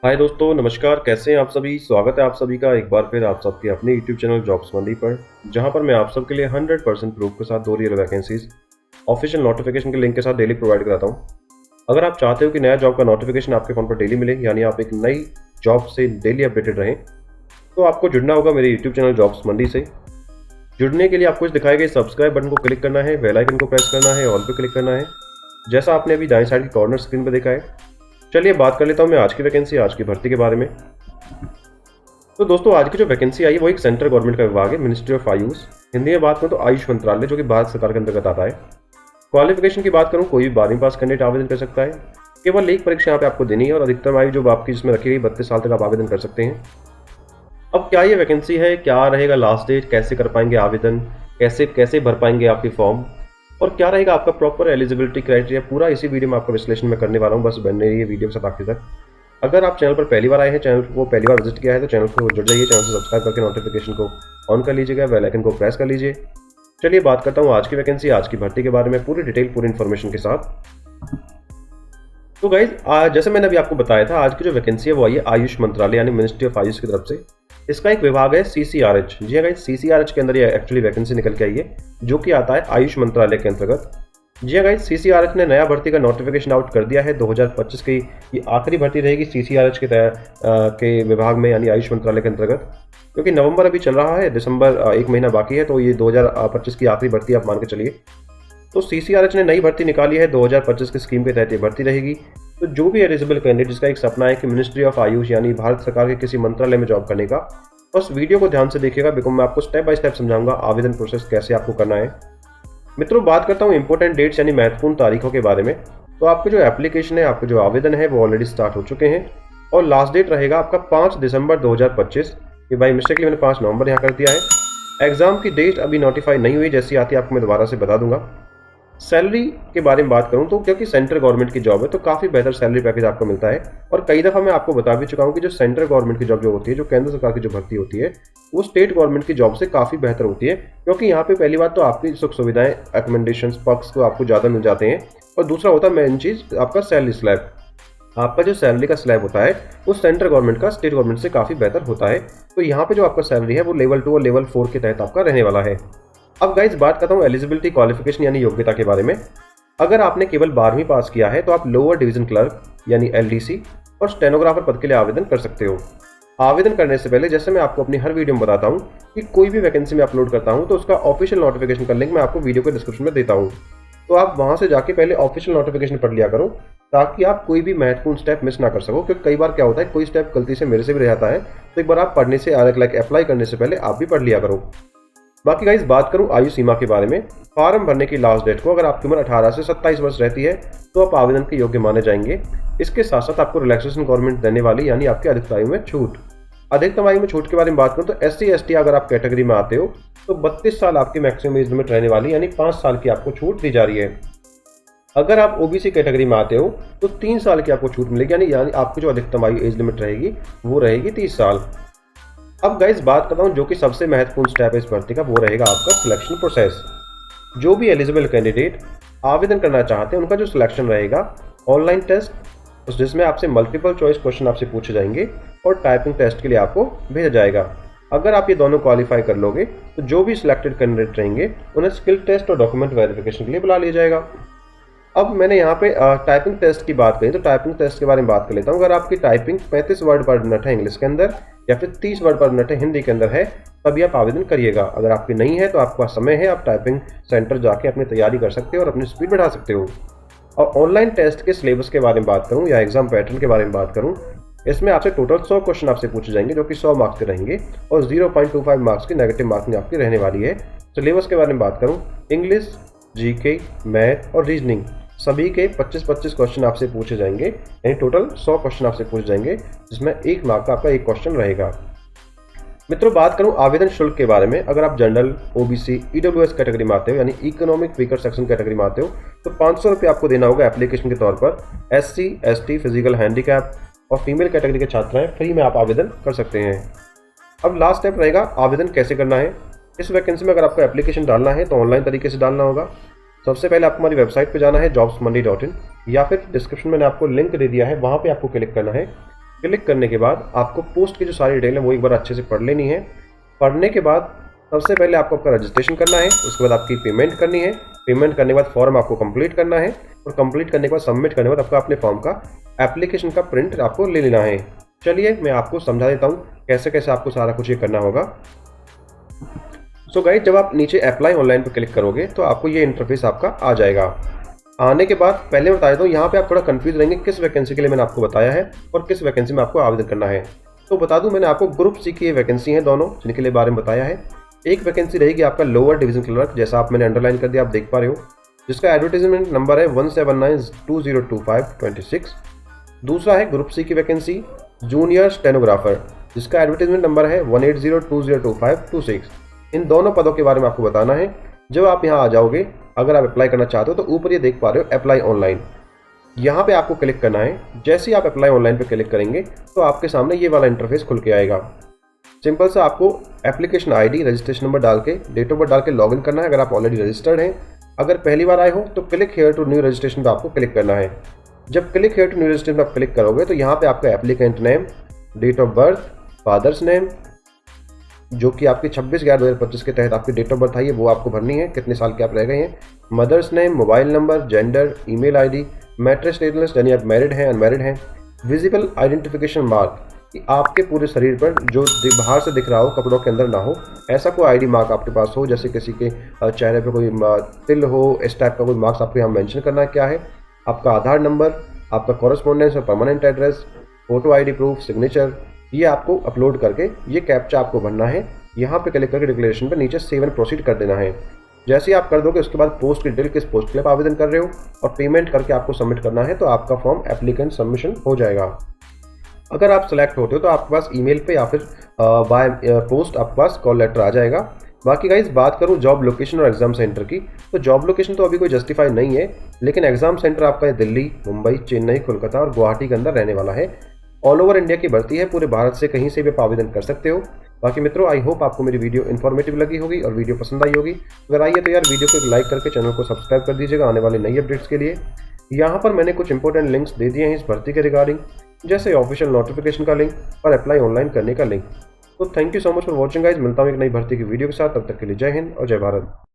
हाय दोस्तों, नमस्कार। कैसे हैं आप सभी? स्वागत है आप सभी का एक बार फिर आप सबके अपने यूट्यूब चैनल जॉब्स मंडी पर, जहां पर मैं आप सबके लिए 100% प्रूफ के साथ 2 रियल वैकेंसीज ऑफिशियल नोटिफिकेशन के लिंक के साथ डेली प्रोवाइड कराता हूं। अगर आप चाहते हो कि नया जॉब का नोटिफिकेशन आपके फ़ोन पर डेली मिले, यानी आप एक नई जॉब से डेली अपडेटेड रहें, तो आपको जुड़ना होगा मेरे यूट्यूब चैनल जॉब्स मंडी से। जुड़ने के लिए आपको इस दिखाए गए सब्सक्राइब बटन को क्लिक करना है, बेल आइकन को प्रेस करना है, ऑल पे क्लिक करना है, जैसा आपने अभी दाएं साइड की कॉर्नर स्क्रीन पर देखा है। चलिए बात कर लेता हूं मैं आज की वैकेंसी, आज की भर्ती के बारे में। तो दोस्तों, आज की जो वैकेंसी आई है वो एक सेंट्रल गवर्नमेंट का विभाग है, मिनिस्ट्री ऑफ आयुष। हिंदी में बात करूं तो आयुष मंत्रालय, जो कि भारत सरकार के अंतर्गत आता है। क्वालिफिकेशन की बात करूं, कोई भी 12वीं पास कैंडिडेट आवेदन कर सकता है। केवल एक परीक्षा यहाँ पे आपको देनी है और अधिकतम आयु जो आपकी जिसमें रखी गई 32 साल तक आप आवेदन कर सकते हैं। अब क्या ये वैकेंसी है, क्या रहेगा लास्ट डेट, कैसे कर पाएंगे आवेदन, कैसे कैसे भर पाएंगे आपकी फॉर्म, और क्या रहेगा आपका प्रॉपर एलिजिबिलिटी क्राइटेरिया, पूरा इसी वीडियो में आपका विश्लेषण मैं करने वाला हूँ। बस बनने रहिए वीडियो के साथ आखिर तक। अगर आप चैनल पर पहली बार आए हैं, चैनल को पहली बार विजिट किया है, तो चैनल को जुड़ जाइए, चैनल से सब्सक्राइब करके नोटिफिकेशन को ऑन कर लीजिएगा, बेल आइकन को प्रेस कर लीजिए। चलिए बात करता हूँ आज की वैकेंसी, आज की भर्ती के बारे में पूरी डिटेल, पूरी इन्फॉर्मेशन के साथ। तो गाइज, जैसे मैंने अभी आपको बताया था, आज की जो वैकेंसी है वो आई है आयुष मंत्रालय यानी मिनिस्ट्री ऑफ आयुष की तरफ से। इसका एक विभाग है CCRH। जी हाँ गाइज, CCRH के अंदर ये एक्चुअली वैकेंसी निकल के आई है, जो कि आता है आयुष मंत्रालय के अंतर्गत। जी हाँ गाइज, CCRH ने नया भर्ती का नोटिफिकेशन आउट कर दिया है। 2025 की ये आखिरी भर्ती रहेगी CCRH के विभाग में, यानी आयुष मंत्रालय के अंतर्गत। क्योंकि नवंबर अभी चल रहा है, दिसंबर 1 महीना बाकी है, तो ये 2025 की आखिरी भर्ती आप मान के चलिए। तो CCRH ने नई भर्ती निकाली है, 2025 की स्कीम के तहत ये भर्ती रहेगी। तो जो भी एलिजिबल कैंडिडेट जिसका एक सपना है कि मिनिस्ट्री ऑफ आयुष यानी भारत सरकार के किसी मंत्रालय में जॉब करने का, बस वीडियो को ध्यान से देखिएगा, बिकॉज मैं आपको स्टेप बाय स्टेप समझाऊंगा आवेदन प्रोसेस कैसे आपको करना है। मित्रों, बात करता हूँ इंपॉर्टेंट डेट्स यानी महत्वपूर्ण तारीखों के बारे में। तो आपको जो एप्लीकेशन है, आपको जो आवेदन है, वो ऑलरेडी स्टार्ट हो चुके हैं और लास्ट डेट रहेगा आपका 5 दिसंबर 2025। ये बाई मिस्टेकली मैंने 5 नवंबर यहाँ कर दिया है। एग्जाम की डेट अभी नोटिफाई नहीं हुई, जैसी आती है आपको मैं दोबारा से बता दूंगा। सैलरी के बारे में बात करूं तो क्योंकि सेंट्रल गवर्नमेंट की जॉब है, तो काफ़ी बेहतर सैलरी पैकेज आपको मिलता है। और कई दफ़ा मैं आपको बता भी चुका हूं कि जो सेंट्रल गवर्नमेंट की जॉब जो होती है, जो केंद्र सरकार की जो भर्ती होती है, वो स्टेट गवर्नमेंट की जॉब से काफ़ी बेहतर होती है। क्योंकि यहाँ पे पहली बात तो आपकी सुख सुविधाएं, एक्मेंडेशन, पक्ष को आपको ज़्यादा मिल जाते हैं, और दूसरा होता है मेन चीज़ आपका सैलरी स्लैब। आपका जो सैलरी का स्लैब होता है वो सेंट्रल गवर्नमेंट का स्टेट गवर्नमेंट से काफ़ी बेहतर होता है। तो यहाँ पे जो आपका सैलरी है वो लेवल 2 और लेवल 4 के तहत आपका रहने वाला है। अब गाइज बात करता हूँ एलिजिबिलिटी क्वालिफिकेशन यानी योग्यता के बारे में। अगर आपने केवल 12वीं पास किया है तो आप लोअर डिवीजन क्लर्क यानी LDC और स्टेनोग्राफर पद के लिए आवेदन कर सकते हो। आवेदन करने से पहले, जैसे मैं आपको अपनी हर वीडियो में बताता हूँ कि कोई भी वैकेंसी में अपलोड करता हूँ तो उसका ऑफिशियल नोटिफिकेशन का लिंक मैं आपको वीडियो के डिस्क्रिप्शन में देता हूँ। तो आप वहाँ से जाके पहले ऑफिशियल नोटिफिकेशन पढ़ लिया करो, ताकि आप कोई भी महत्वपूर्ण स्टेप मिस ना कर सको। क्योंकि कई बार क्या होता है, कोई स्टेप गलती से मेरे से भी रह जाता है, तो एक बार आप पढ़ने से अप्लाई करने से पहले आप भी पढ़ लिया करो। बाकी गाइस, बात करूं आयु सीमा के बारे में। फॉर्म भरने की लास्ट डेट को, अगर आपकी उम्र 18 से 27 वर्ष रहती है तो आप आवेदन के योग्य माने जाएंगे। इसके साथ साथ आपको रिलैक्सेशन गवर्नमेंट देने वाली, यानी आपकी अधिकतम आयु में छूट। अधिकतम आयु में छूट के बारे में बात करूं तो SC ST अगर आप कैटेगरी में आते हो तो 32 साल आपकी मैक्सिमम एज लिमिट रहने वाली, यानी 5 साल की आपको छूट दी जा रही है। अगर आप OBC कैटेगरी में आते हो तो 3 साल की आपको छूट मिलेगी, यानी आपकी जो अधिकतम आयु एज लिमिट रहेगी वो रहेगी 30 साल। अब गाइस बात करता हूँ जो कि सबसे महत्वपूर्ण स्टेप है इस भर्ती का, वो रहेगा आपका सिलेक्शन प्रोसेस। जो भी एलिजिबल कैंडिडेट आवेदन करना चाहते हैं उनका जो सिलेक्शन रहेगा, ऑनलाइन टेस्ट, जिसमें आपसे मल्टीपल चॉइस क्वेश्चन आपसे पूछे जाएंगे और टाइपिंग टेस्ट के लिए आपको भेजा जाएगा। अगर आप ये दोनों क्वालिफाई कर लोगे तो जो भी सिलेक्टेड कैंडिडेट रहेंगे उन्हें स्किल टेस्ट और डॉक्यूमेंट वेरिफिकेशन के लिए बुला लिया जाएगा। अब मैंने यहाँ पे टाइपिंग टेस्ट की बात करी, तो टाइपिंग टेस्ट के बारे में बात कर लेता हूँ। अगर आपकी टाइपिंग 35 वर्ड पर मिनट है इंग्लिश के अंदर, या फिर 30 वर्ड पर मिनट है हिंदी के अंदर है, तभी आप आवेदन करिएगा। अगर आपकी नहीं है तो आपके पास समय है, आप टाइपिंग सेंटर जाके अपनी तैयारी कर सकते हो और अपनी स्पीड बढ़ा सकते हो। और ऑनलाइन टेस्ट के सिलेबस के बारे में बात करूँ या एग्जाम पैटर्न के बारे में बात करूँ, इसमें आपसे टोटल 100 क्वेश्चन आपसे पूछे जाएंगे, जो कि 100 मार्क्स के रहेंगे, और 0.25 मार्क्स की नेगेटिव मार्किंग आपकी रहने वाली है। सिलेबस के बारे में बात करूँ, इंग्लिश, GK, मैथ और रीजनिंग सभी के 25-25 क्वेश्चन आपसे पूछे जाएंगे, यानी टोटल 100 क्वेश्चन आपसे पूछे जाएंगे, जिसमें 1 मार्क का आपका एक क्वेश्चन रहेगा। मित्रों, बात करूं आवेदन शुल्क के बारे में। अगर आप जनरल, OBC, EWS कैटेगरी में आते हो, यानी इकोनॉमिक वीकर सेक्शन कैटेगरी में आते हो, तो 500 रुपये आपको देना होगा एप्लीकेशन के तौर पर। SC ST, फिजिकल हैंडीकैप और फीमेल कैटेगरी के छात्र हैं, फ्री में आप आवेदन कर सकते हैं। अब लास्ट स्टेप रहेगा आवेदन कैसे करना है। इस वैकेंसी में अगर आपको एप्लीकेशन डालना है तो ऑनलाइन तरीके से डालना होगा। सबसे पहले आपको हमारी वेबसाइट पे जाना है jobsmandi.in, या फिर डिस्क्रिप्शन में मैंने आपको लिंक दे दिया है, वहाँ पे आपको क्लिक करना है। क्लिक करने के बाद आपको पोस्ट की जो सारी डिटेल है वो एक बार अच्छे से पढ़ लेनी है। पढ़ने के बाद सबसे पहले आपको आपका रजिस्ट्रेशन करना है, उसके बाद आपकी पेमेंट करनी है। पेमेंट करने के बाद फॉर्म आपको कंप्लीट करना है और कंप्लीट करने के बाद सबमिट करने के बाद आपका अपने फॉर्म का एप्लीकेशन का प्रिंट आपको ले लेना है। चलिए मैं आपको समझा देता हूँ कैसे कैसे आपको सारा कुछ ये करना होगा। सो गाइस, जब आप नीचे अप्लाई ऑनलाइन पर क्लिक करोगे तो आपको ये इंटरफेस आपका आ जाएगा। आने के बाद पहले बता देता हूँ, यहाँ पे आप थोड़ा कंफ्यूज रहेंगे किस वैकेंसी के लिए मैंने आपको बताया है और किस वैकेंसी में आपको आवेदन करना है। तो बता दूं, मैंने आपको ग्रुप सी की ये वैकेंसी है दोनों, जिनके लिए बारे में बताया है। एक वैकेंसी रहेगी आपका लोअर डिवीजन क्लर्क, जैसा आप मैंने अंडरलाइन कर दिया, आप देख पा रहे हो, जिसका एडवर्टाइजमेंट नंबर है 1792022526। दूसरा है ग्रुप सी की वैकेंसी जूनियर स्टेनोग्राफर, जिसका एडवर्टाइजमेंट नंबर है 1802022526। इन दोनों पदों के बारे में आपको बताना है। जब आप यहाँ आ जाओगे, अगर आप अप्लाई करना चाहते हो तो ऊपर ये देख पा रहे हो अप्लाई ऑनलाइन, यहाँ पे आपको क्लिक करना है। जैसे ही आप अप्लाई ऑनलाइन पे क्लिक करेंगे तो आपके सामने ये वाला इंटरफेस खुल के आएगा। सिंपल सा आपको एप्लीकेशन आईडी, रजिस्ट्रेशन नंबर डाल के, डेट ऑफ बर्थ डाल के लॉगिन करना है अगर आप ऑलरेडी रजिस्टर्ड हैं। अगर पहली बार आए हो तो click here to new registration पे आपको क्लिक करना है। जब click here to new registration पे आप क्लिक करोगे तो यहाँ पे आपका applicant name, date of birth, father's name, जो कि आपकी 26/11/2025 के तहत आपकी डेट ऑफ बर्थ आई है, वो आपको भरनी है, कितने साल के आप रह गए हैं। Mother's name, mobile number, gender, email ID, matric status यानी आप मैरिड हैं अनमैरिड हैं, विजिबल आइडेंटिफिकेशन मार्क कि आपके पूरे शरीर पर जो बाहर से दिख रहा हो, कपड़ों के अंदर ना हो, ऐसा कोई आईडी मार्क आपके पास हो, जैसे किसी के चेहरे पे कोई तिल हो, इस टाइप का कोई मार्क्स आपको यहाँ मेंशन करना है क्या है। आपका आधार नंबर, आपका कॉरेस्पॉन्डेंस और permanent address, photo ID proof, signature, ये आपको अपलोड करके ये कैप्चा आपको भरना है। यहाँ पे क्लिक करके डिक्लेरेशन पे नीचे सेव एंड प्रोसीड कर देना है। जैसे ही आप कर दोगे उसके बाद पोस्ट की डिटेल, किस पोस्ट के लिए आप आवेदन कर रहे हो और पेमेंट करके आपको सबमिट करना है, तो आपका फॉर्म एप्लीकेंट सबमिशन हो जाएगा। अगर आप सेलेक्ट होते हो तो आपके पास ईमेल पे या फिर बाय पोस्ट आपके पास कॉल लेटर आ जाएगा। बाकी गाइस, बात करूँ जॉब लोकेशन और एग्जाम सेंटर की, तो जॉब लोकेशन तो अभी कोई जस्टिफाई नहीं है, लेकिन एग्जाम सेंटर आपका दिल्ली, मुंबई, चेन्नई, कोलकाता और गुवाहाटी के अंदर रहने वाला है। ऑल ओवर इंडिया की भर्ती है, पूरे भारत से कहीं से भी आप आवेदन कर सकते हो। बाकी मित्रों, आई होप आपको मेरी वीडियो इन्फॉर्मेटिव लगी होगी और वीडियो पसंद आई होगी। अगर आई है तो यार वीडियो को एक लाइक करके चैनल को सब्सक्राइब कर दीजिएगा आने वाले नई अपडेट्स के लिए। यहाँ पर मैंने कुछ इंपॉर्टेंट लिंक्स दे दिए हैं इस भर्ती के रिगार्डिंग, जैसे ऑफिशियल नोटिफिकेशन का लिंक और अप्लाई ऑनलाइन करने का लिंक। तो thank you so much for watching guys. मिलता हूँ एक नई भर्ती की वीडियो के साथ, तब तक के लिए जय हिंद और जय भारत।